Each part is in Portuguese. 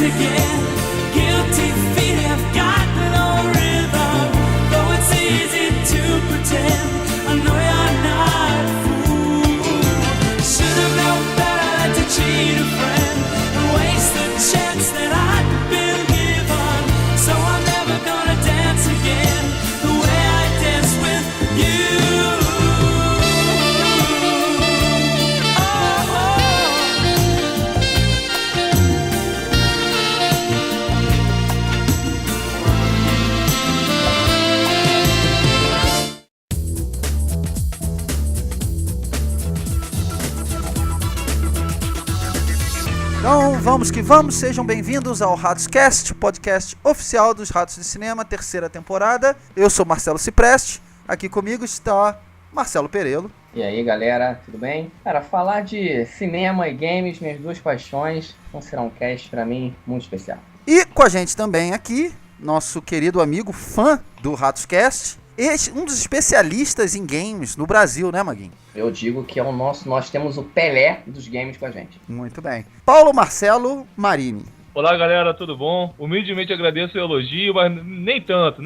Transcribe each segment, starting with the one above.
dance again. Guilty feet have got no rhythm, though it's easy to pretend. I know you're not a fool. Should've known better than to cheat a friend and waste the chance that I'd been given. So I'm never gonna dance again the way I dance with you. Então vamos que vamos, sejam bem-vindos ao Ratoscast, podcast oficial dos Ratos de Cinema, terceira temporada. Eu sou Marcelo Cipreste, aqui comigo está Marcelo Perello. E aí galera, tudo bem? Cara, falar de cinema e games, minhas duas paixões, então será um cast pra mim muito especial. E com a gente também aqui, nosso querido amigo, fã do Ratoscast, um dos especialistas em games no Brasil, né, Maguinho? Eu digo que é o nosso, nós temos o Pelé dos games com a gente. Muito bem. Paulo Marcelo Marini. Olá galera, tudo bom? Humildemente agradeço o elogio, mas nem tanto.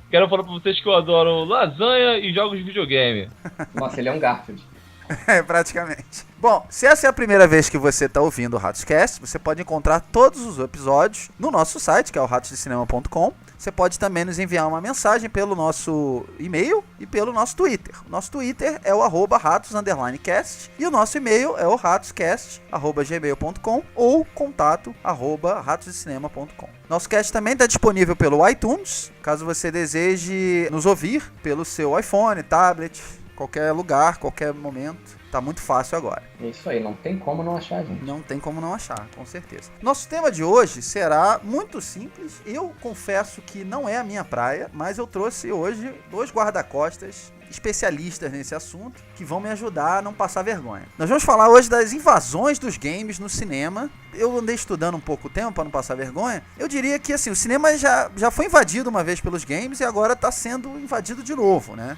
Quero falar pra vocês que eu adoro lasanha e jogos de videogame. Nossa, ele é um Garfield. É, praticamente. Bom, se essa é a primeira vez que você está ouvindo o Ratoscast, você pode encontrar todos os episódios no nosso site, que é o ratosdecinema.com. Você pode também nos enviar uma mensagem pelo nosso e-mail e pelo nosso Twitter. O nosso Twitter é o @ratos_cast e o nosso e-mail é o ratoscast@gmail.com ou contato@ratosdecinema.com. Nosso cast também está disponível pelo iTunes, caso você deseje nos ouvir pelo seu iPhone, tablet, qualquer lugar, qualquer momento. Tá muito fácil agora. É isso aí, não tem como não achar, gente. Não tem como não achar, com certeza. Nosso tema de hoje será muito simples. Eu confesso que não é a minha praia, mas eu trouxe hoje dois guarda-costas especialistas nesse assunto que vão me ajudar a não passar vergonha. Nós vamos falar hoje das invasões dos games no cinema. Eu andei estudando um pouco tempo para não passar vergonha. Eu diria que assim, o cinema já foi invadido uma vez pelos games e agora está sendo invadido de novo, né?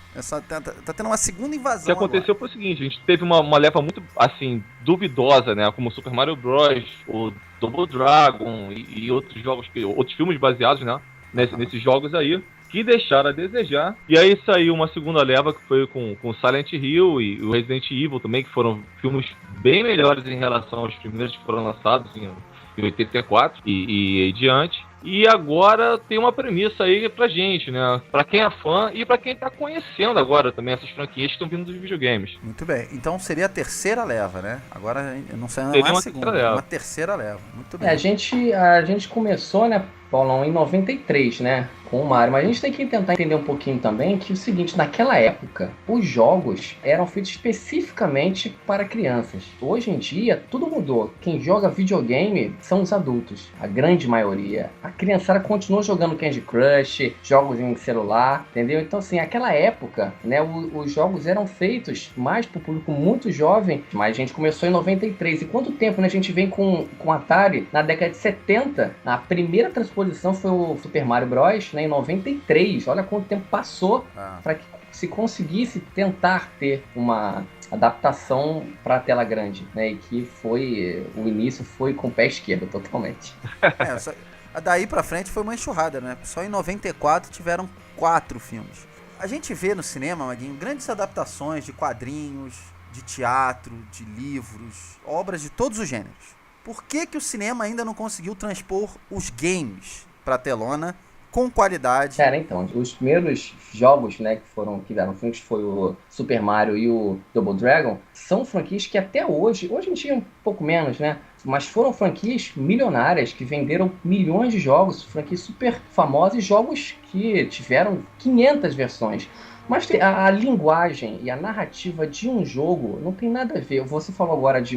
Tá tendo uma segunda invasão. O que aconteceu foi o seguinte, a gente teve uma leva muito, assim, duvidosa, né? Como Super Mario Bros, o Double Dragon e outros jogos, outros filmes baseados, né? Nesses jogos aí, que deixaram a desejar. E aí saiu uma segunda leva que foi com Silent Hill e o Resident Evil também, que foram filmes bem melhores em relação aos primeiros que foram lançados em 84 e diante. E agora tem uma premissa aí pra gente, né? Pra quem é fã e pra quem tá conhecendo agora também essas franquias que estão vindo dos videogames. Muito bem. Então seria a terceira leva, né? Agora não sei, não é a segunda, é uma terceira leva. Muito bem. A gente começou, né, Paulão, em 93, né? Com o Mario. Mas a gente tem que tentar entender um pouquinho também que é o seguinte, naquela época, os jogos eram feitos especificamente para crianças. Hoje em dia, tudo mudou. Quem joga videogame são os adultos, a grande maioria. A criançada continua jogando Candy Crush, jogos em celular, entendeu? Então, assim, naquela época, né, os jogos eram feitos mais para o público muito jovem, mas a gente começou em 93. E quanto tempo, né, a gente vem com Atari na década de 70? A primeira transposição foi o Super Mario Bros, né, em 93. Olha quanto tempo passou para que se conseguisse tentar ter uma adaptação para a tela grande, né? E que o início foi com o pé esquerdo totalmente. Daí pra frente foi uma enxurrada, né? Só em 94 tiveram 4 filmes. A gente vê no cinema, Maguinho, grandes adaptações de quadrinhos, de teatro, de livros, obras de todos os gêneros. Por que o cinema ainda não conseguiu transpor os games pra telona com qualidade? Cara, então, os primeiros jogos, né, que vieram filmes, foi o Super Mario e o Double Dragon, são franquias que até hoje em dia um pouco menos, né, mas foram franquias milionárias que venderam milhões de jogos, franquias super famosas e jogos que tiveram 500 versões. Mas a linguagem e a narrativa de um jogo não tem nada a ver. Você falou agora de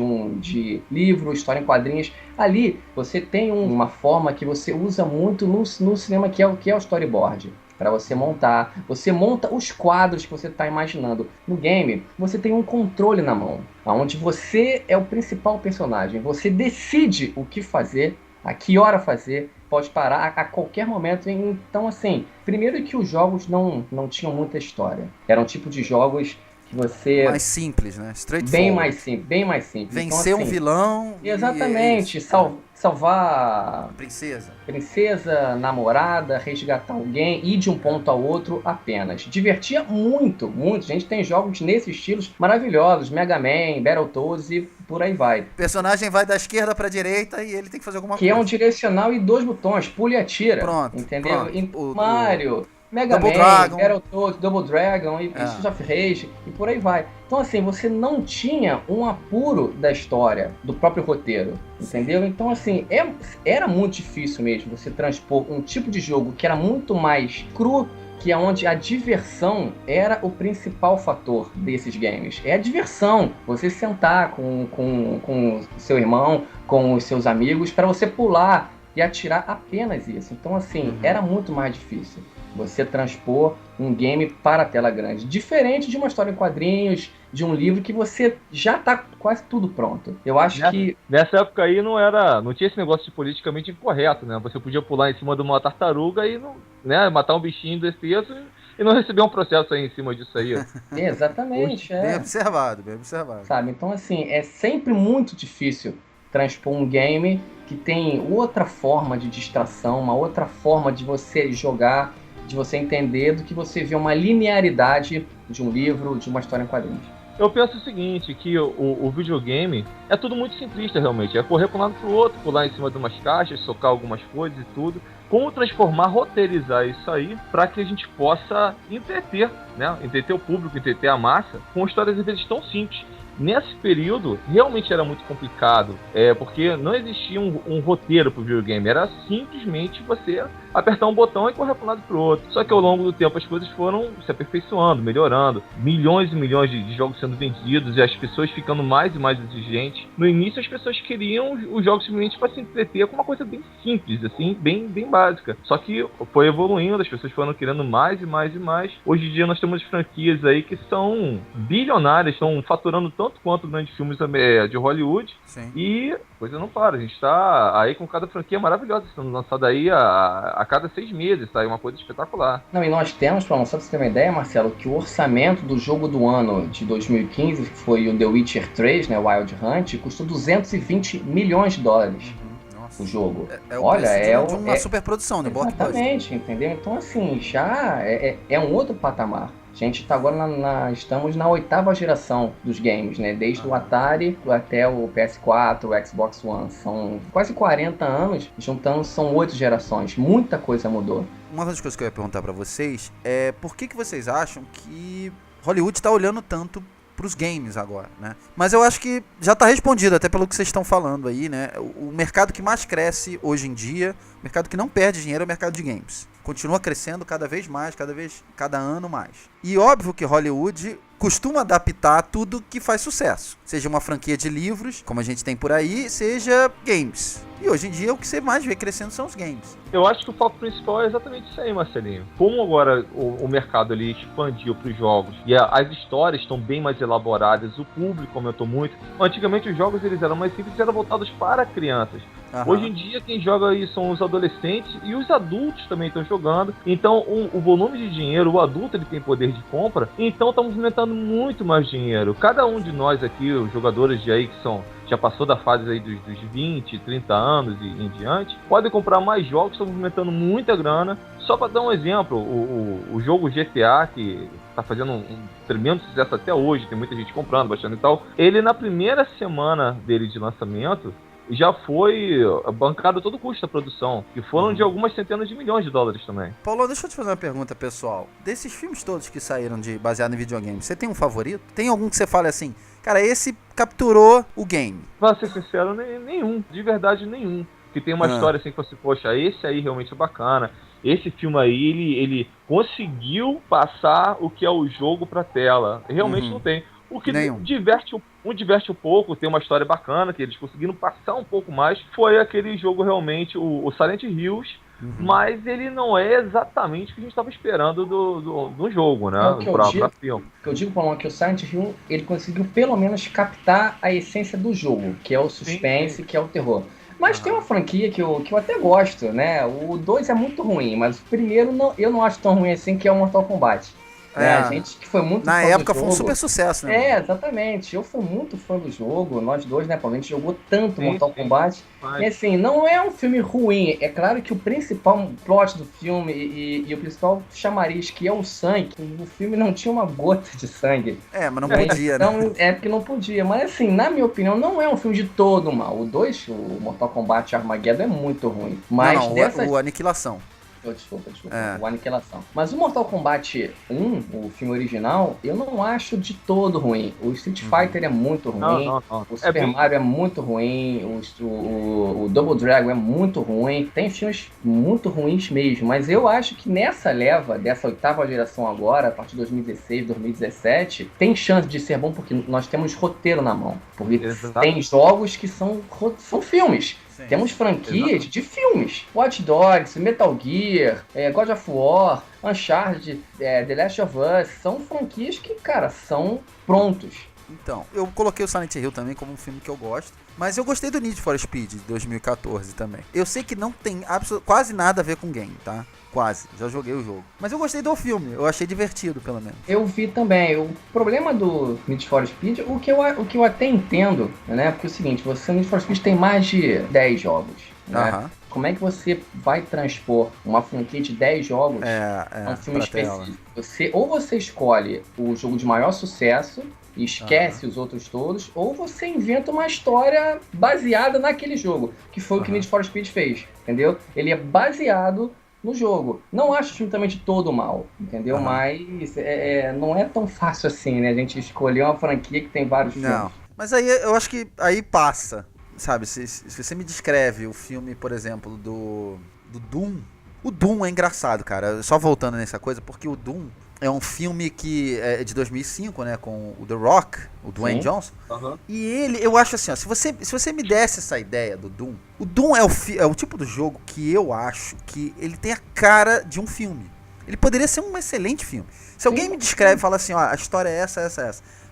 livro, história em quadrinhos. Ali você tem uma forma que você usa muito no cinema, que é o storyboard. Para você montar. Você monta os quadros que você está imaginando. No game, você tem um controle na mão, onde você é o principal personagem. Você decide o que fazer, a que hora fazer, pode parar a qualquer momento. Então, assim, primeiro que os jogos não tinham muita história. Eram tipo de jogos que você... Mais simples, né? Bem mais simples, bem mais simples. Vencer então, assim, um vilão. Exatamente, salvar princesa, namorada, resgatar alguém, ir de um ponto ao outro apenas. Divertia muito, muito. A gente tem jogos nesse estilo maravilhosos, Mega Man, Battletoads e por aí vai. O personagem vai da esquerda pra direita e ele tem que fazer alguma Que coisa. é um direcional e 2 botões, pule e atira. Pronto, entendeu? pronto. Mario, Mega Double Man, Dragon. Battletoads, Double Dragon e Streets of Rage e por aí vai. Então assim, você não tinha um apuro da história, do próprio roteiro, entendeu? Então assim, era muito difícil mesmo você transpor um tipo de jogo que era muito mais cru, que é onde a diversão era o principal fator desses games. É a diversão, você sentar com o seu irmão, com os seus amigos, para você pular e atirar apenas isso. Então assim, era muito mais difícil você transpor um game para a tela grande. Diferente de uma história em quadrinhos, de um livro que você já tá quase tudo pronto. Eu acho que... Nessa época aí não tinha esse negócio de politicamente incorreto, né? Você podia pular em cima de uma tartaruga e não, né, matar um bichinho desse peso e não receber um processo aí em cima disso aí. Exatamente, Bem observado, bem observado. Sabe? Então assim, é sempre muito difícil transpor um game que tem outra forma de distração, uma outra forma de você jogar, de você entender, do que você vê uma linearidade de um livro, de uma história em quadrinhos. Eu penso o seguinte, que o videogame é tudo muito simplista realmente. É correr para um lado para o outro, pular em cima de umas caixas, socar algumas coisas e tudo. Como transformar, roteirizar isso aí para que a gente possa entreter, né? Entreter o público, entreter a massa com histórias às vezes tão simples. Nesse período, realmente era muito complicado, porque não existia um roteiro pro videogame, era simplesmente você apertar um botão e correr para um lado e para o outro. Só que ao longo do tempo as coisas foram se aperfeiçoando, melhorando, milhões e milhões de jogos sendo vendidos e as pessoas ficando mais e mais exigentes. No início as pessoas queriam os jogos simplesmente para se entreter com uma coisa bem simples, assim, bem básica. Só que foi evoluindo, as pessoas foram querendo mais e mais e mais. Hoje em dia nós temos franquias aí que são bilionárias, estão faturando tanto quanto grandes filmes de Hollywood. Sim. E a coisa não para, a gente tá aí com cada franquia maravilhosa sendo lançada aí a cada 6 meses, tá? É uma coisa espetacular. Não, e nós temos, só pra você ter uma ideia, Marcelo, que o orçamento do jogo do ano de 2015, que foi o The Witcher 3, né, Wild Hunt, custou 220 milhões de dólares. Nossa. O jogo. O Olha, preço de uma superprodução, né? Exatamente, entendeu? Então assim, já é um outro patamar. A gente está agora estamos na 8ª geração dos games, né? Desde o Atari até o PS4, o Xbox One. São quase 40 anos, juntando são 8 gerações. Muita coisa mudou. Uma das coisas que eu ia perguntar pra vocês é por que vocês acham que Hollywood tá olhando tanto pros games agora, né? Mas eu acho que já tá respondido, até pelo que vocês estão falando aí, né? O mercado que mais cresce hoje em dia, o mercado que não perde dinheiro é o mercado de games. Continua crescendo cada vez mais, cada ano mais. E óbvio que Hollywood costuma adaptar tudo que faz sucesso. Seja uma franquia de livros, como a gente tem por aí, seja games. E hoje em dia o que você mais vê crescendo são os games. Eu acho que o foco principal é exatamente isso aí, Marcelinho. Como agora o mercado ali expandiu para os jogos e as histórias estão bem mais elaboradas, o público aumentou muito. Antigamente os jogos eles eram mais simples e eram voltados para crianças. Aham. Hoje em dia quem joga aí são os adolescentes e os adultos também estão jogando. Então o volume de dinheiro, o adulto ele tem poder de compra, então está movimentando muito mais dinheiro. Cada um de nós aqui, os jogadores de aí que já passou da fase aí dos 20, 30 anos e em diante, podem comprar mais jogos, estão movimentando muita grana. Só para dar um exemplo, o jogo GTA, que está fazendo um tremendo sucesso até hoje, tem muita gente comprando, baixando e tal, ele na primeira semana dele de lançamento, já foi bancado todo o custo da produção, que foram de algumas centenas de milhões de dólares também. Paulo, deixa eu te fazer uma pergunta, pessoal. Desses filmes todos que saíram baseado em videogame, você tem um favorito? Tem algum que você fale assim, cara, esse capturou o game? Pra ser sincero, nenhum. De verdade, nenhum. Que tem uma história assim que você, poxa, esse aí realmente é bacana. Esse filme aí, ele conseguiu passar o que é o jogo pra tela. Realmente não tem. O que diverte um pouco, tem uma história bacana, que eles conseguiram passar um pouco mais, foi aquele jogo realmente, o Silent Hills, mas ele não é exatamente o que a gente estava esperando do jogo, né? Pra filme. O que eu digo, Paulo, é que o Silent Hill, ele conseguiu pelo menos captar a essência do jogo, que é o suspense, que é o terror. Mas tem uma franquia que eu até gosto, né? O 2 é muito ruim, mas o primeiro eu não acho tão ruim assim, que é o Mortal Kombat. né? A gente que foi muito Na fã do época foi um jogo. super sucesso, né? É, exatamente. Eu fui muito fã do jogo, nós dois, né, Paulo? A gente jogou tanto Sim, Mortal sim. Kombat. Mas- E assim, não é um filme ruim. É claro que o principal plot do filme e o principal chamariz, que é o sangue, o filme não tinha uma gota de sangue. É, mas não podia, né? Então, é porque não podia. Mas assim, na minha opinião, não é um filme de todo mal. O 2, o Mortal Kombat Armageddon, é muito ruim. Mas Não, dessas... o Aniquilação. Oh, desculpa, É. o Aniquilação. Mas o Mortal Kombat 1, o filme original, eu não acho de todo ruim. O Street Fighter é muito ruim. Não. O É Super bem- Mario é muito ruim, o Double Dragon é muito ruim, tem filmes muito ruins mesmo, mas eu acho que nessa leva, dessa oitava geração agora, a partir de 2016, 2017, tem chance de ser bom porque nós temos roteiro na mão. Porque Exato. tem jogos que são filmes. Sim. Temos franquias de filmes. Watch Dogs, Metal Gear, God of War, Uncharted, The Last of Us. São franquias que, cara, são prontos. Então, eu coloquei o Silent Hill também como um filme que eu gosto. Mas eu gostei do Need for Speed de 2014 também. Eu sei que não tem quase nada a ver com game, tá? Quase. Já joguei o jogo. Mas eu gostei do filme. Eu achei divertido, pelo menos. Eu vi também. O problema do Need for Speed, o que eu até entendo, né? Porque é o seguinte, você no Need for Speed tem mais de 10 jogos, né? Aham. Como é que você vai transpor uma franquia de 10 jogos a um filme pra tela. específico? Ou você escolhe o jogo de maior sucesso e esquece os outros todos, ou você inventa uma história baseada naquele jogo, que foi o que Need for Speed fez, entendeu? Ele é baseado no jogo. Não acho o filme também de todo mal, entendeu? Mas não é tão fácil assim, né? A gente escolher uma franquia que tem vários Não. filmes. Mas aí eu acho que aí passa. Sabe, se você me descreve o filme, por exemplo, do Doom. O Doom é engraçado, cara. Só voltando nessa coisa, porque o Doom é um filme que é de 2005, né? Com o The Rock, o Dwayne Sim. Johnson. Aham. E ele, eu acho assim, ó, se você me desse essa ideia do Doom, o Doom é o tipo do jogo que eu acho que ele tem a cara de um filme. Ele poderia ser um excelente filme. Se alguém me descreve e fala assim, ó, a história é essa,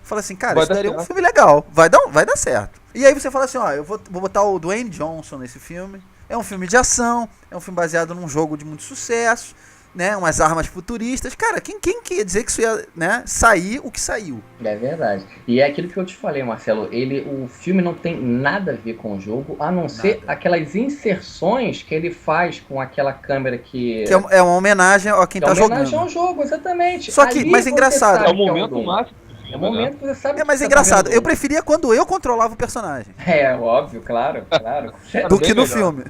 fala assim, cara, Vai isso dar daria um certo. filme legal, vai dar certo. E aí você fala assim, ó, eu vou botar o Dwayne Johnson nesse filme, é um filme de ação, é um filme baseado num jogo de muito sucesso, né, umas armas futuristas, cara, quem quer dizer que isso ia, né, sair o que saiu? É verdade. E é aquilo que eu te falei, Marcelo. O filme não tem nada a ver com o jogo, a não ser Nada. aquelas inserções que ele faz com aquela câmera que Que é uma homenagem a quem é tá homenagem jogando. ao jogo, exatamente. Só que, Ali mas você engraçado. sabe É o que um momento Doom. máximo do filme, É o né? momento que você sabe É, mas que você engraçado, tá eu vendo. preferia quando eu controlava o personagem É, óbvio, claro. do bem que no melhor. filme.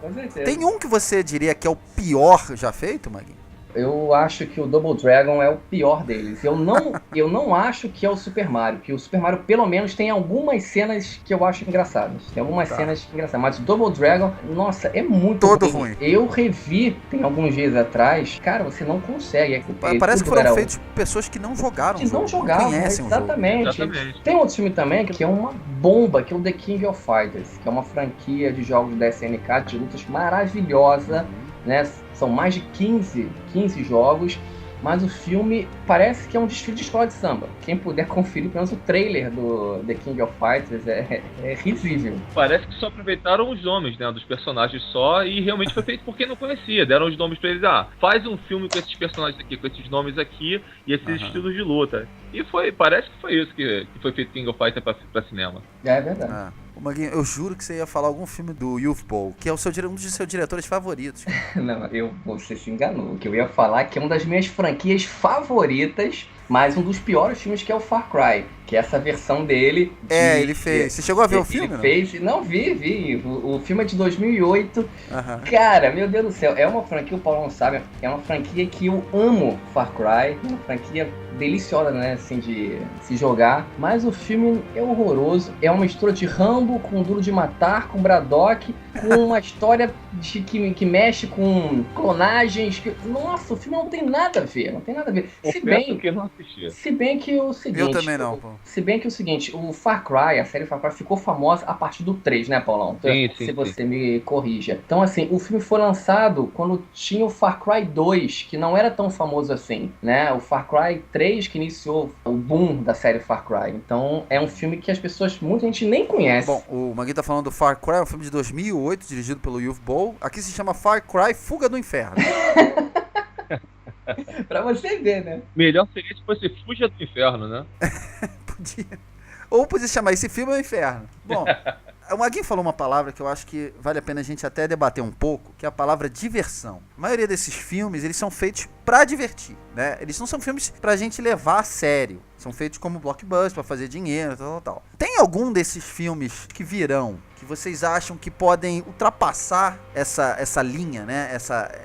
Com certeza. Tem um que você diria que é o pior já feito, Magui? Eu acho que o Double Dragon é o pior deles. Eu não acho que é o Super Mario, que o Super Mario pelo menos tem algumas cenas que eu acho engraçadas. Tem algumas Tá. cenas engraçadas, mas o Double Dragon, nossa, é muito Todo ruim. Eu revi tem alguns dias atrás, cara, você não consegue. Parece que Tudo era foram feitos pessoas que não jogaram que o jogo, não jogavam, conhecem o jogo. exatamente. Exatamente. Tem outro filme também que é uma bomba, que é o The King of Fighters, que é uma franquia de jogos da SNK de lutas maravilhosa, né? São mais de 15 jogos, mas o filme parece que é um desfile de escola de samba. Quem puder conferir, pelo menos o trailer do The King of Fighters é risível. Parece que só aproveitaram os nomes, né, dos personagens só, e realmente foi feito por quem não conhecia. Deram os nomes pra eles, faz um filme com esses personagens aqui, com esses nomes aqui e esses estilos de luta. E parece que foi isso que foi feito King of Fighters pra cinema. É verdade. Ah. Ô, Maguinho, eu juro que você ia falar algum filme do Youth Ball, que é um dos seus diretores favoritos. Não, você se enganou. O que eu ia falar é que é uma das minhas franquias favoritas, mas um dos piores filmes, que é o Far Cry, que é essa versão dele. Ele fez. Você chegou a ver o filme? Ele não? fez. Não, vi. O filme é de 2008. Aham. Cara, meu Deus do céu, é uma franquia, o Paulo não sabe, é uma franquia que eu amo. Far Cry, uma franquia deliciosa, né, assim, de se jogar, mas o filme é horroroso, é uma mistura de Rambo com Duro de Matar, com Braddock, com uma história que mexe com clonagens, nossa, o filme não tem nada a ver, Confesso que eu não assisti. se bem que o seguinte... Eu também não, pô. Se bem que o seguinte, o Far Cry, a série Far Cry ficou famosa a partir do 3, né, Paulão? Sim, Se você me corrija. Então, assim, o filme foi lançado quando tinha o Far Cry 2, que não era tão famoso assim, né? O Far Cry 3 que iniciou o boom da série Far Cry. Então, é um filme que muita gente nem conhece. Bom, o Magui tá falando do Far Cry, um filme de 2008, dirigido pelo Youth Ball. Aqui se chama Far Cry Fuga do Inferno. Pra você ver, né? Melhor seria se fosse Fuja do Inferno, né? Podia. Ou podia chamar esse filme é o inferno. Bom, o Maguinho falou uma palavra que eu acho que vale a pena a gente até debater um pouco, que é a palavra diversão. A maioria desses filmes, eles são feitos pra divertir, né? Eles não são filmes pra gente levar a sério. São feitos como blockbuster, pra fazer dinheiro, tal. Tem algum desses filmes que virão, que vocês acham que podem ultrapassar essa linha, né?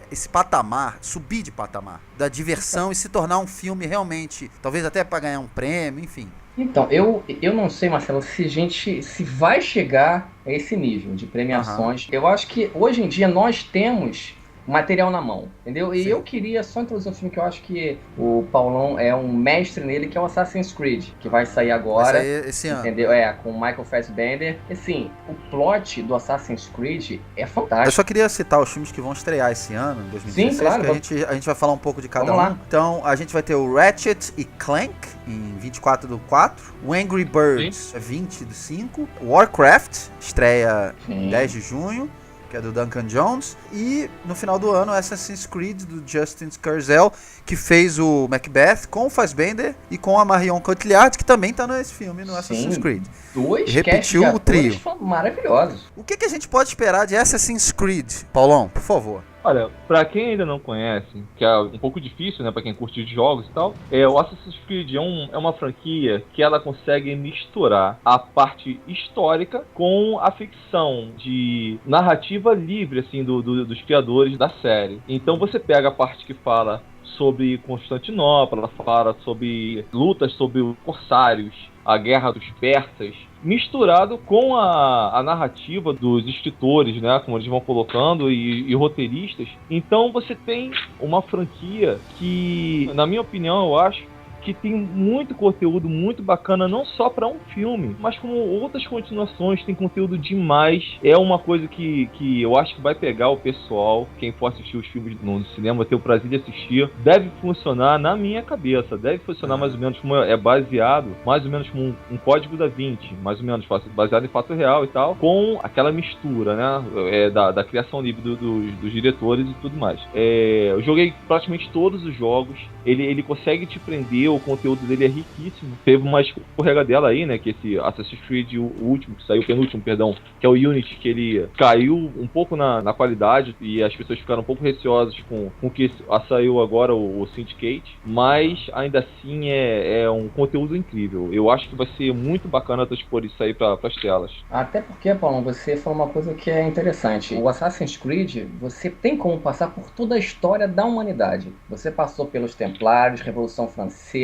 Esse patamar, subir de patamar da diversão e se tornar um filme realmente, talvez até pra ganhar um prêmio, enfim. Então, eu não sei, Marcelo, se vai chegar a esse nível de premiações. Eu acho que hoje em dia nós temos material na mão, entendeu? E Sim. eu queria só introduzir um filme que eu acho que o Paulão é um mestre nele, que é o Assassin's Creed, que vai sair agora. Vai sair esse ano. Entendeu? Com o Michael Fassbender. Assim, o plot do Assassin's Creed é Eu fantástico. só queria citar os filmes que vão estrear esse ano, em 2016, Sim, claro, que a gente vai falar um pouco de cada Vamos um. lá. Então, a gente vai ter o Ratchet e Clank, em 24/4. O Angry Birds, 20/5. Warcraft, estreia Sim. 10 de junho, que é do Duncan Jones. E, no final do ano, Assassin's Creed, do Justin Scarsell, que fez o Macbeth com o Fassbender e com a Marion Cotillard, que também tá nesse filme, no Assassin's Sim. Creed. Dois Repetiu cast de o trio. atores maravilhosos. O que a gente pode esperar de Assassin's Creed? Paulão, por favor. Olha, pra quem ainda não conhece, que é um pouco difícil, né, pra quem curte de jogos e tal, o Assassin's Creed é uma franquia que ela consegue misturar a parte histórica com a ficção de narrativa livre, assim, dos criadores da série. Então você pega a parte que fala sobre Constantinopla, ela fala sobre lutas sobre os corsários, a guerra dos persas, misturado com a narrativa dos escritores, né, como eles vão colocando, e roteiristas. Então você tem uma franquia que, na minha opinião, eu acho que tem muito conteúdo muito bacana, não só para um filme, mas como outras continuações, tem conteúdo demais. É uma coisa que eu acho que vai pegar o pessoal, quem for assistir os filmes no cinema, ter o prazer de assistir, deve funcionar na minha cabeça, deve funcionar mais ou menos como baseado, mais ou menos como um código da Vinci, mais ou menos baseado em fato real e tal, com aquela mistura, né, da criação livre dos diretores e tudo mais. Eu joguei praticamente todos os jogos, ele consegue te prender, o conteúdo dele é riquíssimo. Teve uma escorregadela aí, né, que esse Assassin's Creed, o último, que saiu, o penúltimo, perdão, que é o Unity, que ele caiu um pouco na qualidade e as pessoas ficaram um pouco receosas com o que saiu agora, o Syndicate, mas ainda assim é um conteúdo incrível. Eu acho que vai ser muito bacana transpor isso aí para as telas. Até porque, Paulo, você falou uma coisa que é interessante. O Assassin's Creed, você tem como passar por toda a história da humanidade. Você passou pelos Templários, Revolução Francesa,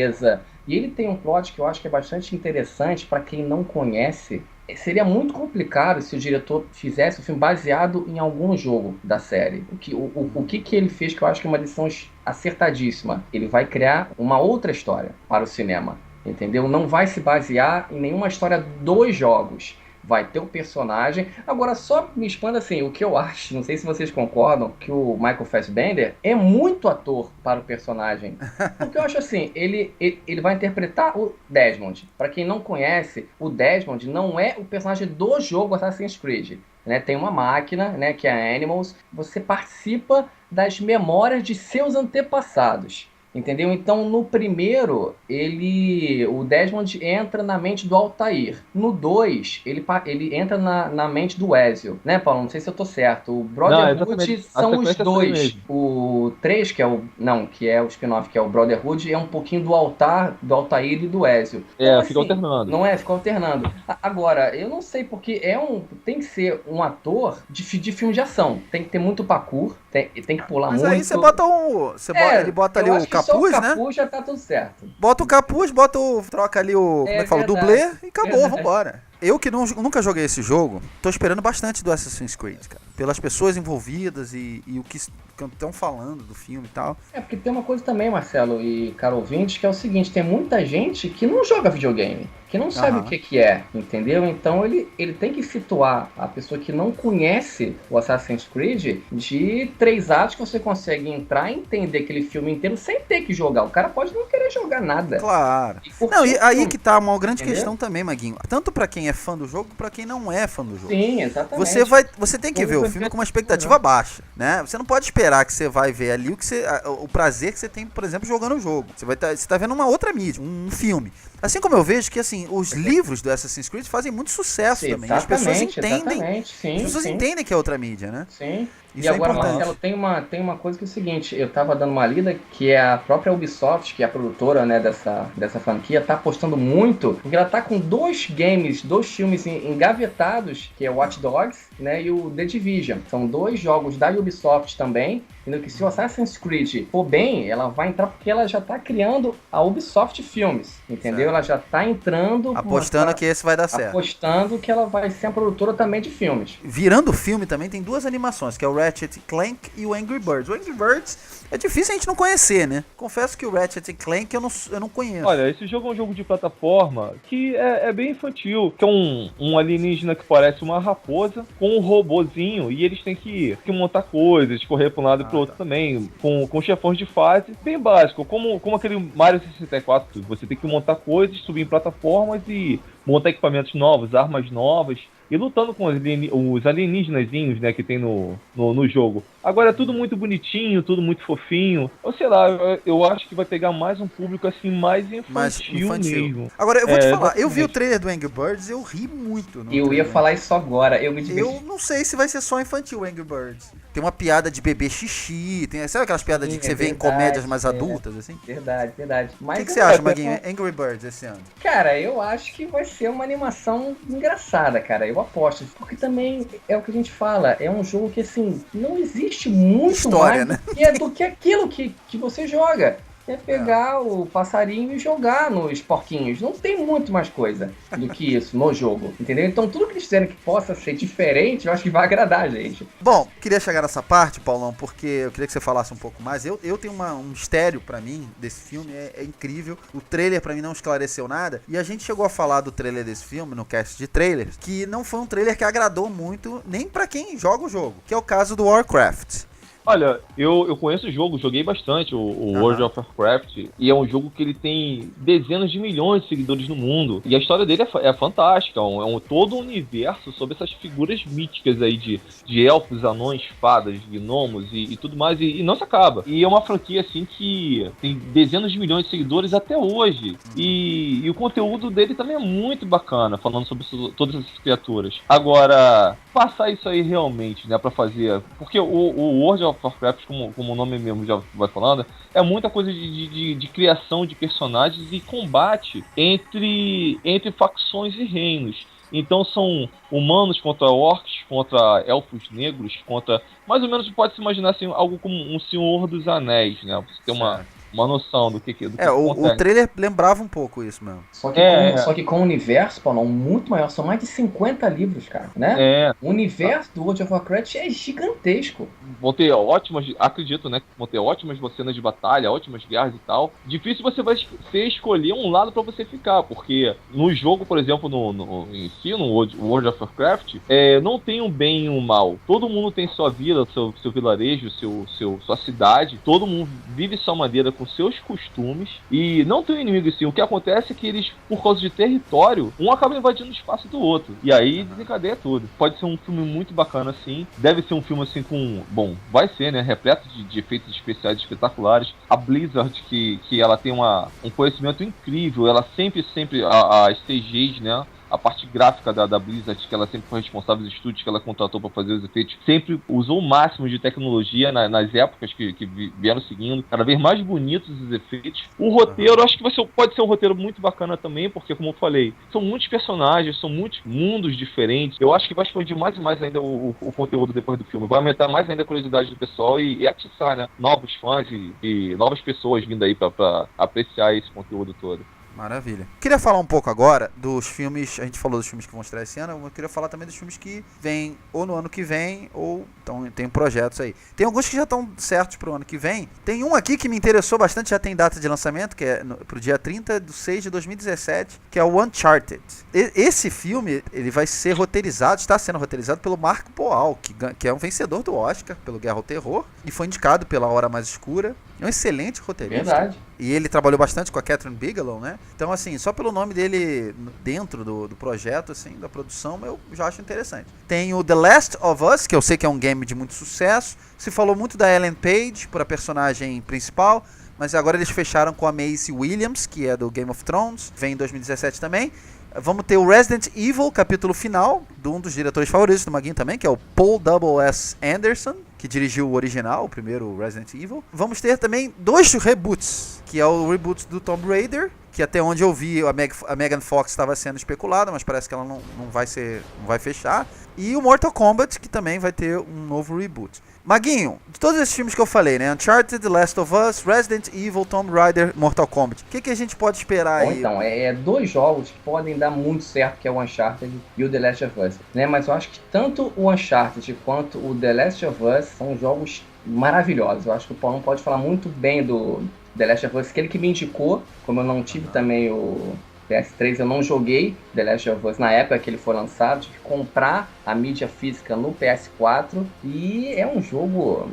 e ele tem um plot que eu acho que é bastante interessante para quem não conhece. Seria muito complicado se o diretor fizesse um filme baseado em algum jogo da série. O que ele fez, que eu acho que é uma decisão acertadíssima. Ele vai criar uma outra história para o cinema, entendeu? Não vai se basear em nenhuma história dos jogos. Vai ter o personagem. Agora, só me expanda assim, o que eu acho, não sei se vocês concordam, que o Michael Fassbender é muito ator para o personagem. Porque eu acho assim, ele vai interpretar o Desmond. Para quem não conhece, o Desmond não é o personagem do jogo Assassin's Creed. Né? Tem uma máquina, né, que é a Animals. Você participa das memórias de seus antepassados. Entendeu? Então, no primeiro, o Desmond entra na mente do Altair. No 2, ele entra na mente do Ezio. Né, Paulo? Não sei se eu tô certo. O Brotherhood são os dois. O 3, que é o spin-off, que é o Brotherhood, é um pouquinho do Altair e do Ezio. Então, fica alternando. Não é? Fica alternando. Agora, eu não sei, porque tem que ser um ator de filme de ação. Tem que ter muito parkour, tem que pular Mas muito. aí você bota ele bota ali o capuz, só o né? capuz já tá tudo certo. Bota o capuz, troca ali como é que fala, o dublê e acabou, vambora. Eu que nunca joguei esse jogo, tô esperando bastante do Assassin's Creed, cara. Pelas pessoas envolvidas e o que estão falando do filme e tal. Porque tem uma coisa também, Marcelo e caro ouvinte, que é o seguinte, tem muita gente que não joga videogame, que não sabe Aham. o que é, entendeu? Então ele tem que situar a pessoa que não conhece o Assassin's Creed de 3 atos que você consegue entrar e entender aquele filme inteiro sem ter que jogar. O cara pode não querer jogar nada. Claro. E curtir Não, e o aí filme, que tá uma grande entendeu? questão também, Maguinho. Tanto pra quem é fã do jogo, pra quem não é fã do jogo. Sim, exatamente. Você tem que ver o Tudo filme com uma perfeito, expectativa baixa, né? Você não pode esperar que você vai ver ali o prazer que você tem, por exemplo, jogando o jogo. Você tá vendo uma outra mídia, um filme. Assim como eu vejo que assim, os livros do Assassin's Creed fazem muito sucesso também. As pessoas entendem, Exatamente, sim, as pessoas sim. entendem que é outra mídia, né? Sim. Isso E é agora, importante. Marcelo, tem uma coisa que é o seguinte, eu tava dando uma lida que é a própria Ubisoft, que é a produtora, né, dessa franquia, tá apostando muito, porque ela tá com 2 filmes engavetados, que é o Watch Dogs, né, e o The Division. São 2 jogos da Ubisoft também, sendo que se o Assassin's Creed for bem, ela vai entrar porque ela já tá criando a Ubisoft Filmes, entendeu? Certo. Ela já tá entrando... Apostando que esse vai dar certo. Apostando que ela vai ser a produtora também de filmes. Virando filme também tem 2 animações, que é o Ratchet Clank e o Angry Birds. O Angry Birds é difícil a gente não conhecer, né? Confesso que o Ratchet Clank eu não conheço. Olha, esse jogo é um jogo de plataforma que é bem infantil. Que é um alienígena que parece uma raposa com um robozinho e eles têm que montar coisas, correr para um lado e pro outro também, com chefões de fase bem básico, como aquele Mario 64. Você tem que montar coisas, subir em plataformas e montar equipamentos novos, armas novas. E lutando com os alienígenazinhos, né, que tem no jogo. Agora é tudo muito bonitinho, tudo muito fofinho. Ou sei lá, eu acho que vai pegar mais um público assim, mais infantil mesmo. Agora, eu vou te falar, eu exatamente. vi o trailer do Angry Birds, eu ri muito. Eu ia falar isso agora, eu me diverti. Eu não sei se vai ser só infantil o Angry Birds. Tem uma piada de bebê xixi, sabe aquelas piadas Sim, que você é vê em verdade, comédias mais é. adultas, assim? Verdade. O Mas que você acha, Maguinho? Angry Birds esse ano? Cara, eu acho que vai ser uma animação engraçada, cara. Eu aposto. Porque também é o que a gente fala. É um jogo que, assim, não existe muito História, mais né? do que aquilo que você joga. É pegar o passarinho e jogar nos porquinhos. Não tem muito mais coisa do que isso no jogo, entendeu? Então tudo que eles fizerem que possa ser diferente, eu acho que vai agradar a gente. Bom, queria chegar nessa parte, Paulão, porque eu queria que você falasse um pouco mais. Eu tenho um mistério pra mim desse filme, é incrível. O trailer pra mim não esclareceu nada. E a gente chegou a falar do trailer desse filme, no cast de trailers, que não foi um trailer que agradou muito, nem pra quem joga o jogo, que é o caso do Warcraft. Olha, eu conheço o jogo, joguei bastante o World of Warcraft, e é um jogo que ele tem dezenas de milhões de seguidores no mundo, e a história dele é fantástica, todo um universo sobre essas figuras míticas aí de elfos, anões, fadas, gnomos e tudo mais, e não se acaba. E é uma franquia assim que tem dezenas de milhões de seguidores até hoje, e o conteúdo dele também é muito bacana, falando sobre todas essas criaturas. Agora, passar isso aí realmente, né, pra fazer, porque o World of Warcraft, como o nome mesmo já vai falando, é muita coisa de criação de personagens e combate entre facções e reinos. Então são humanos contra orcs, contra elfos negros, contra... Mais ou menos pode se imaginar assim, algo como um Senhor dos Anéis, né? Pra você ter uma noção do que o acontece. trailer lembrava um pouco isso mesmo. Só que com o universo, Paulo, muito maior. São mais de 50 livros, cara, né? O universo do World of Warcraft é gigantesco. Vão ter ótimas, acredito, né? Vão ter ótimas cenas de batalha, ótimas guerras e tal. Difícil você vai escolher um lado pra você ficar, porque no jogo, por exemplo, em si, no World of Warcraft, não tem um bem e um mal. Todo mundo tem sua vila, seu vilarejo, sua cidade. Todo mundo vive sua maneira com seus costumes e não tem inimigo assim. O que acontece é que eles, por causa de território, um acaba invadindo o espaço do outro. E aí desencadeia tudo. Pode ser um filme muito bacana assim. Deve ser um filme assim vai ser, né? Repleto de efeitos especiais espetaculares. A Blizzard, que ela tem um conhecimento incrível. Ela sempre as CGs, né? A parte gráfica da Blizzard, que ela sempre foi responsável, os estúdios que ela contratou para fazer os efeitos, sempre usou o máximo de tecnologia nas épocas que vieram seguindo, cada vez mais bonitos os efeitos. O roteiro, acho que pode ser um roteiro muito bacana também, porque, como eu falei, são muitos personagens, são muitos mundos diferentes. Eu acho que vai expandir mais e mais ainda o conteúdo depois do filme, vai aumentar mais ainda a curiosidade do pessoal e atiçar, né, novos fãs e novas pessoas vindo aí para apreciar esse conteúdo todo. Maravilha. Queria falar um pouco agora dos filmes, a gente falou dos filmes que vão estrear esse ano, eu queria falar também dos filmes que vêm ou no ano que vem, ou então, tem projetos aí. Tem alguns que já estão certos pro ano que vem. Tem um aqui que me interessou bastante, já tem data de lançamento, que é pro dia 30/6/2017, que é o Uncharted. Esse filme, ele vai ser roteirizado, está sendo roteirizado pelo Mark Poal, que é um vencedor do Oscar pelo Guerra ao Terror, e foi indicado pela Hora Mais Escura. É um excelente roteirista. Verdade. E ele trabalhou bastante com a Catherine Bigelow, né? Então, assim, só pelo nome dele dentro do projeto, assim, da produção, eu já acho interessante. Tem o The Last of Us, que eu sei que é um game de muito sucesso. Se falou muito da Ellen Page, por a personagem principal, mas agora eles fecharam com a Maisie Williams, que é do Game of Thrones, vem em 2017 também. Vamos ter o Resident Evil, capítulo final, de um dos diretores favoritos do Maguinho também, que é o Paul W.S. Anderson, que dirigiu o original, o primeiro Resident Evil. Vamos ter também 2 reboots, que é o reboot do Tomb Raider, que até onde eu vi a Megan Fox estava sendo especulada, mas parece que ela não vai fechar. E o Mortal Kombat, que também vai ter um novo reboot. Maguinho, de todos esses filmes que eu falei, né? Uncharted, The Last of Us, Resident Evil, Tomb Raider, Mortal Kombat. O que a gente pode esperar Bom, aí? então, 2 jogos que podem dar muito certo, que é o Uncharted e o The Last of Us, né? Mas eu acho que tanto o Uncharted quanto o The Last of Us são jogos maravilhosos. Eu acho que o Paulo pode falar muito bem do The Last of Us, que ele que me indicou, como eu não tive também o PS3, eu não joguei The Last of Us na época que ele foi lançado, tive que comprar a mídia física no PS4 e é um jogo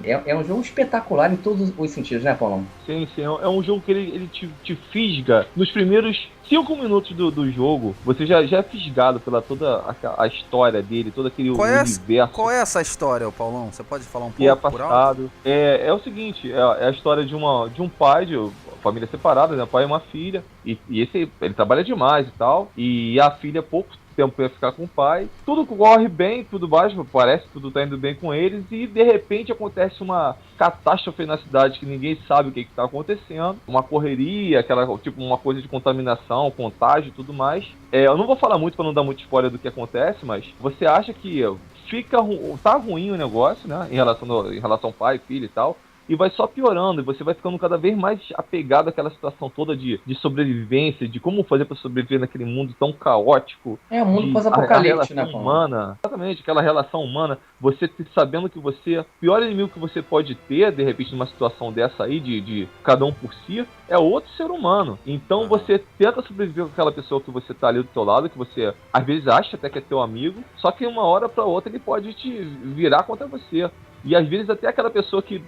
espetacular em todos os sentidos, né, Paulão? Sim, é um jogo que ele te fisga nos primeiros 5 minutos do jogo. Você já é fisgado pela toda a história dele, todo aquele universo. Qual é essa história, Paulão? Você pode falar um pouco E é por alto? passado. É o seguinte, é a história de um pai, de família separada, né? Pai e uma filha. E ele trabalha demais e tal. E a filha, pouco tempo ia ficar com o pai. Tudo corre bem, tudo baixo, parece que tudo tá indo bem com eles. E de repente acontece uma catástrofe na cidade que ninguém sabe o que tá acontecendo. Uma correria, tipo uma coisa de contaminação, contágio e tudo mais. Eu não vou falar muito para não dar muito spoiler do que acontece, mas você acha que tá ruim o negócio, né? Em relação ao pai, filho e tal. E vai só piorando, e você vai ficando cada vez mais apegado àquela situação toda de sobrevivência, de como fazer para sobreviver naquele mundo tão caótico. É um mundo pós-apocalíptico, né, Paulo? Humana, exatamente, aquela relação humana, você sabendo que o pior inimigo que você pode ter, de repente, numa situação dessa aí, de cada um por si, é outro ser humano. Então você tenta sobreviver com aquela pessoa que você tá ali do teu lado, que você às vezes acha até que é teu amigo, só que uma hora para outra ele pode te virar contra você. E às vezes até aquela pessoa que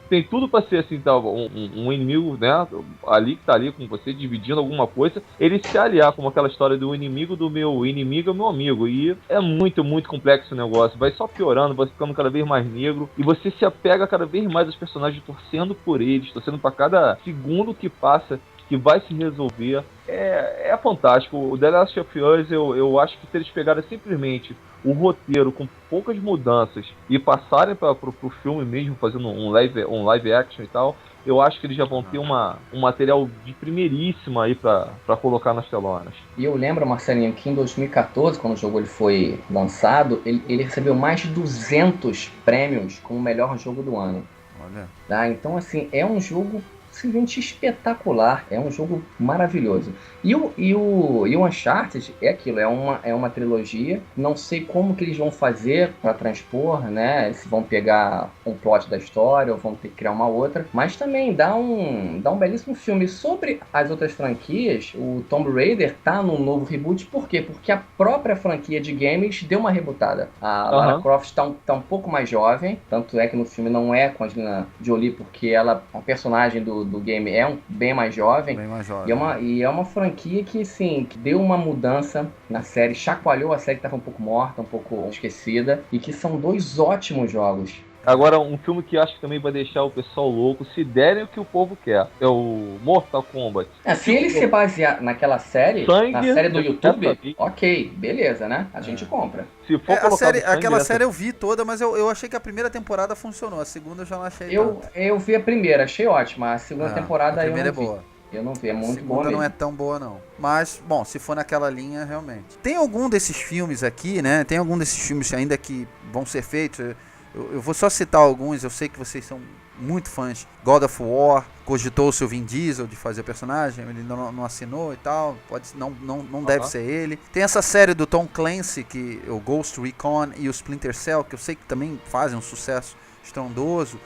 tem tudo pra ser assim, tá, um inimigo, né, ali que tá ali com você, dividindo alguma coisa, ele se aliar com aquela história do inimigo do meu inimigo é meu amigo. E é muito, muito complexo o negócio. Vai só piorando, vai ficando cada vez mais negro. E você se apega cada vez mais aos personagens, torcendo por eles, torcendo pra cada segundo que passa, que vai se resolver. É fantástico. O The Last of Us, eu acho que se eles pegarem simplesmente o roteiro com poucas mudanças e passarem pro filme mesmo, fazendo um live action e tal, eu acho que eles já vão ter um material de primeiríssima aí pra colocar nas telonas. E eu lembro, Marcelinho, que em 2014, quando o jogo ele foi lançado, ele recebeu mais de 200 prêmios como o melhor jogo do ano. Olha. Tá? Então, assim, é um jogo simplesmente espetacular, é um jogo maravilhoso. E o Uncharted é aquilo, é uma trilogia. Não sei como que eles vão fazer para transpor, né? Se vão pegar um plot da história ou vão ter que criar uma outra. Mas também dá um belíssimo filme. Sobre as outras franquias, o Tomb Raider tá num novo reboot. Por quê? Porque a própria franquia de games deu uma rebootada. A Lara Croft tá um pouco mais jovem, tanto é que no filme não é com a Angelina Jolie, porque a personagem do game é bem mais jovem. Bem mais jovem. E é uma franquia que, sim, que deu uma mudança na série, chacoalhou a série que estava um pouco morta, um pouco esquecida, e que são 2 ótimos jogos. Agora, um filme que acho que também vai deixar o pessoal louco, se derem o que o povo quer, é o Mortal Kombat. Se ele se basear naquela série, na série do YouTube, ok, beleza, né? A gente compra. Se for aquela série eu vi toda, mas eu achei que a primeira temporada funcionou, a segunda eu já não achei tanto. Eu vi a primeira, achei ótima, a segunda temporada a primeira eu não vi. boa. Eu não vi, é muito boa mesmo. A segunda não mesmo. é tão boa, não. Mas, bom, se for naquela linha, realmente. Tem algum desses filmes aqui, né? Tem algum desses filmes ainda que vão ser feitos. Eu vou só citar alguns, eu sei que vocês são muito fãs. God of War, cogitou-se o Vin Diesel de fazer o personagem, ele não assinou e tal, não deve ser ele. Tem essa série do Tom Clancy, que o Ghost Recon e o Splinter Cell, que eu sei que também fazem um sucesso estrondoso.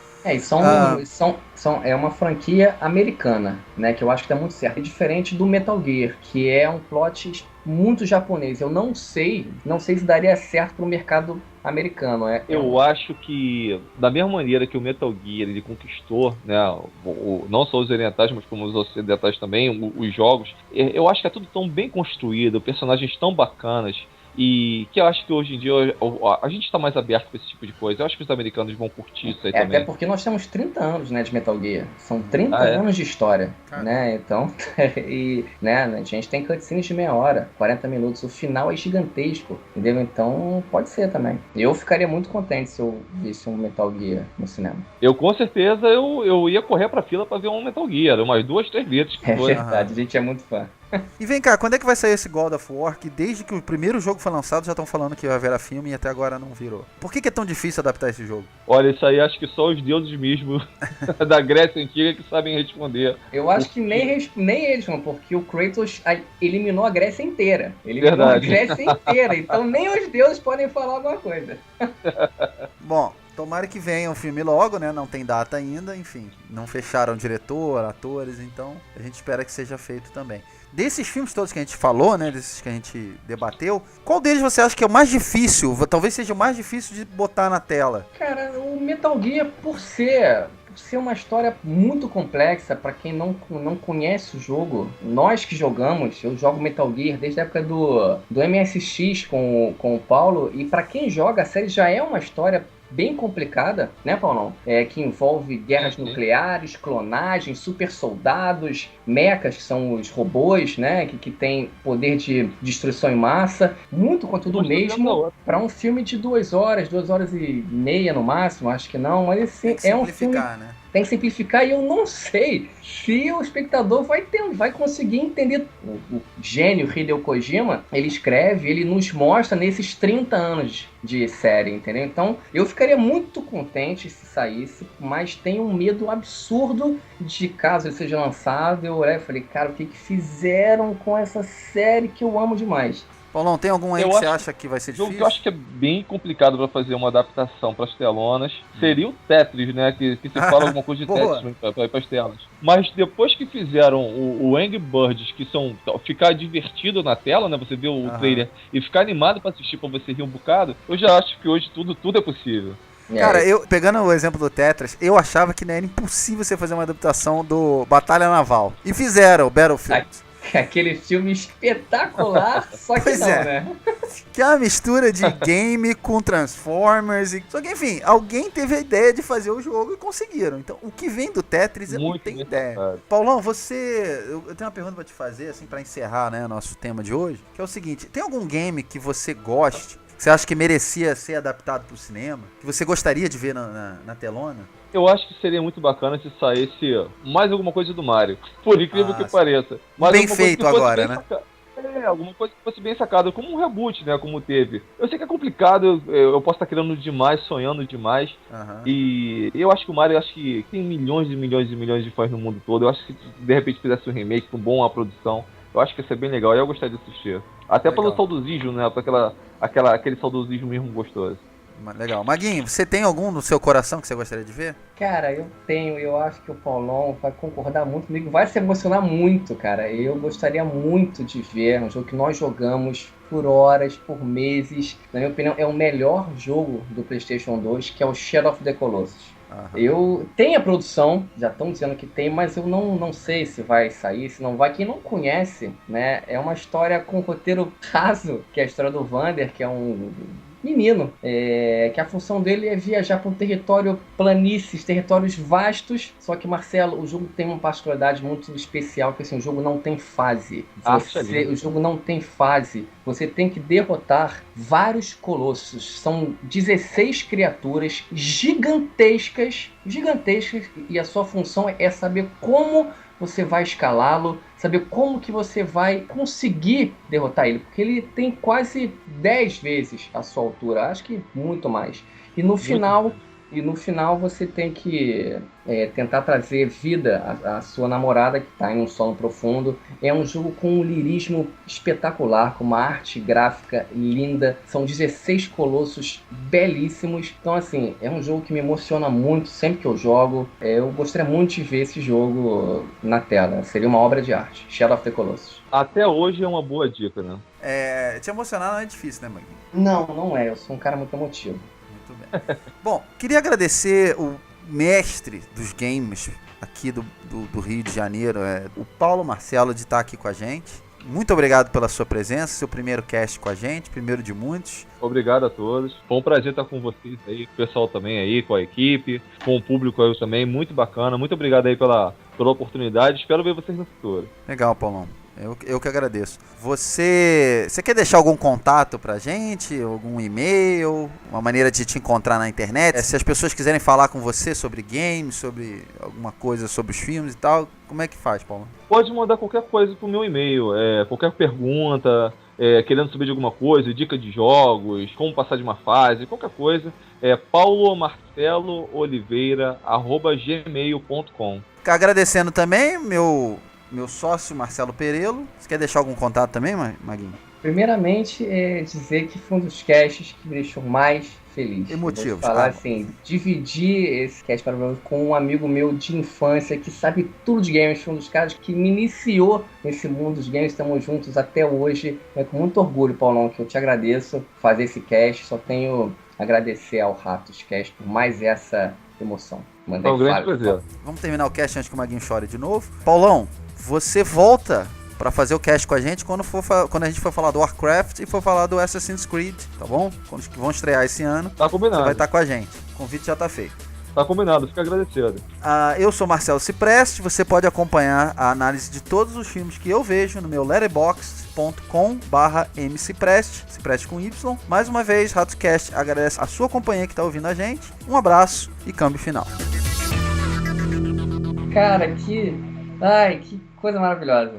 É uma franquia americana, né? Que eu acho que dá muito certo. É diferente do Metal Gear, que é um plot muito japonês. Eu não sei se daria certo pro mercado americano. Eu acho que, da mesma maneira que o Metal Gear ele conquistou, né, não só os orientais, mas como os ocidentais também, os jogos, eu acho que é tudo tão bem construído, personagens tão bacanas. E que eu acho que hoje em dia a gente está mais aberto para esse tipo de coisa. Eu acho que os americanos vão curtir isso aí também. Até porque nós temos 30 anos, né, de Metal Gear. São 30 anos de história, né? Então, né, a gente tem cutscenes de meia hora, 40 minutos. O final é gigantesco, entendeu? Então, pode ser também. Eu ficaria muito contente se eu visse um Metal Gear no cinema. Eu, com certeza, eu ia correr pra fila pra ver um Metal Gear, umas 2, 3 vezes. É verdade, a gente é muito fã. E vem cá, quando é que vai sair esse God of War? Que desde que o primeiro jogo foi lançado já estão falando que vai virar filme e até agora não virou. Por que é tão difícil adaptar esse jogo? Olha, isso aí acho que só os deuses mesmo da Grécia Antiga que sabem responder. Eu acho que nem eles, mano, porque o Kratos eliminou a Grécia inteira. A Grécia inteira, então nem os deuses podem falar alguma coisa. Bom, tomara que venha um filme logo, né? Não tem data ainda, enfim. Não fecharam diretor, atores, então a gente espera que seja feito também. Desses filmes todos que a gente falou, né? Desses que a gente debateu, qual deles você acha que é o mais difícil? Talvez seja o mais difícil de botar na tela. Cara, o Metal Gear, por ser uma história muito complexa, pra quem não conhece o jogo, nós que jogamos, eu jogo Metal Gear desde a época do MSX com o Paulo, e pra quem joga, a série já é uma história bem complicada, né, Paulão? Que envolve guerras nucleares, clonagem, super soldados, mechas, que são os robôs, né, que tem poder de destruição em massa, muito conteúdo mesmo para um filme de 2 horas e meia no máximo, acho que não, mas assim, é um filme... Né? Tem que simplificar e eu não sei se o espectador vai conseguir entender. O gênio Hideo Kojima, ele escreve, ele nos mostra nesses 30 anos de série, entendeu? Então, eu ficaria muito contente se saísse, mas tenho um medo absurdo de caso ele seja lançado. Eu olhei e falei, cara, o que fizeram com essa série que eu amo demais? Paulão, tem algum aí que você acha que vai ser difícil? O que eu acho que é bem complicado pra fazer uma adaptação pras telonas seria o Tetris, né? Que se fala alguma coisa de Tetris pra ir pras telas. Mas depois que fizeram o Angry Birds, que são ficar divertido na tela, né? Você vê o trailer e ficar animado pra assistir, pra você rir um bocado, eu já acho que hoje tudo é possível. Cara, pegando o exemplo do Tetris, eu achava que era impossível você fazer uma adaptação do Batalha Naval. E fizeram o Battlefield. Aquele filme espetacular, só que pois não, né? Que é uma mistura de game com Transformers. Só que, enfim, alguém teve a ideia de fazer o jogo e conseguiram. Então, o que vem do Tetris, eu não tenho ideia. Paulão, eu tenho uma pergunta pra te fazer, assim, pra encerrar, né, nosso tema de hoje, que é o seguinte: tem algum game que você goste, que você acha que merecia ser adaptado pro cinema, que você gostaria de ver na telona? Eu acho que seria muito bacana se saísse mais alguma coisa do Mario, por incrível que pareça. Mas bem feito agora, né? Alguma coisa que fosse bem sacada, como um reboot, né? Como teve. Eu sei que é complicado, eu posso estar querendo demais, sonhando demais. E eu acho que o Mario, tem milhões e milhões e milhões de fãs no mundo todo. Eu acho que se de repente fizesse um remake com boa produção, eu acho que ia ser bem legal. E eu gostaria de assistir. Até pelo saudosismo, né? Pra aquele saudosismo mesmo gostoso. Legal. Maguinho, você tem algum no seu coração que você gostaria de ver? Cara, eu tenho. Eu acho que o Paulão vai concordar muito comigo. Vai se emocionar muito, cara. Eu gostaria muito de ver um jogo que nós jogamos por horas, por meses. Na minha opinião, é o melhor jogo do PlayStation 2, que é o Shadow of the Colossus. Eu tenho a produção, já estão dizendo que tem, mas eu não sei se vai sair, se não vai. Quem não conhece, né, é uma história com roteiro raso, que é a história do Vander, que é um menino, que a função dele é viajar para um território planícies, territórios vastos, só que, Marcelo, o jogo tem uma particularidade muito especial, que assim, o jogo não tem fase. O jogo não tem fase. Você tem que derrotar vários colossos. São 16 criaturas gigantescas, e a sua função é saber como você vai escalá-lo, saber como que você vai conseguir derrotar ele, porque ele tem quase 10 vezes a sua altura, acho que muito mais. E no final, e no final você tem que tentar trazer vida à sua namorada que está em um sono profundo. É um jogo com um lirismo espetacular, com uma arte gráfica linda. São 16 colossos belíssimos. Então, assim, é um jogo que me emociona muito sempre que eu jogo. Eu gostaria muito de ver esse jogo na tela. Seria uma obra de arte. Shadow of the Colossus. Até hoje é uma boa dica, né? Te emocionar não é difícil, né, Maguinho? Não é. Eu sou um cara muito emotivo. Muito bem. Bom, queria agradecer o mestre dos games aqui do Rio de Janeiro, o Paulo Marcelo, de estar aqui com a gente. Muito obrigado pela sua presença, seu primeiro cast com a gente, primeiro de muitos. Obrigado a todos. Foi um prazer estar com vocês aí, com o pessoal também aí, com a equipe, com o público aí também. Muito bacana. Muito obrigado aí pela oportunidade. Espero ver vocês no futuro. Legal, Paulão. Eu que agradeço. Você quer deixar algum contato pra gente? Algum e-mail? Uma maneira de te encontrar na internet? Se as pessoas quiserem falar com você sobre games, sobre alguma coisa sobre os filmes e tal, como é que faz, Paulo? Pode mandar qualquer coisa pro meu e-mail. Qualquer pergunta, querendo saber de alguma coisa, dica de jogos, como passar de uma fase, qualquer coisa. paulomarcelooliveira@gmail.com. Agradecendo também meu sócio Marcelo Perello. Você quer deixar algum contato também, Maguinho? Primeiramente, dizer que foi um dos casts que me deixou mais feliz. Emotivos. Vou falar assim, dividir esse cast para com um amigo meu de infância que sabe tudo de games, foi um dos caras que me iniciou nesse mundo dos games, estamos juntos até hoje. É com muito orgulho, Paulão, que eu te agradeço fazer esse cast. Só tenho a agradecer ao Ratos Cast por mais essa emoção. Foi um grande prazer. Vamos terminar o cast antes que o Maguinho chore de novo. Paulão, você volta pra fazer o cast com a gente quando a gente for falar do Warcraft e for falar do Assassin's Creed, tá bom? Quando vão estrear esse ano, tá combinado. Você vai estar com a gente. O convite já tá feito. Tá combinado, fica agradecido. Eu sou Marcelo Cipreste, você pode acompanhar a análise de todos os filmes que eu vejo no meu letterboxd.com/mcipreste, Cipreste com Y. Mais uma vez, RatosCast agradece a sua companhia que tá ouvindo a gente. Um abraço e câmbio final. Cara, que coisa maravilhosa.